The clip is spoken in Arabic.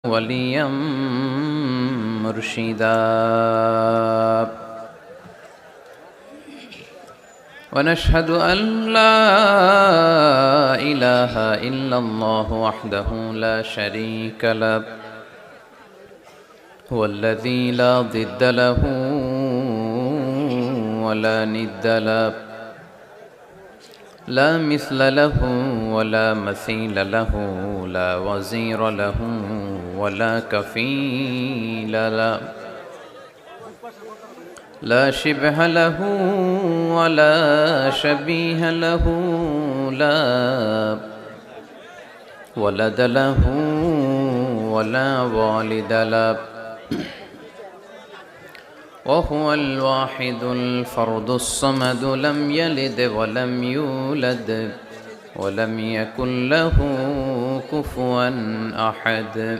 وليا مرشدا ونشهد أن لا إله إلا الله وحده لا شريك له هو الذي لا ضد له ولا ند له لا مثل له ولا مثيل له لا وزير له ولا كفيل له لا شبه له ولا شبيه له لا ولد له ولا والد له وهو الواحد الفرد الصمد لم يلد ولم يولد ولم يكن له كفوا أحد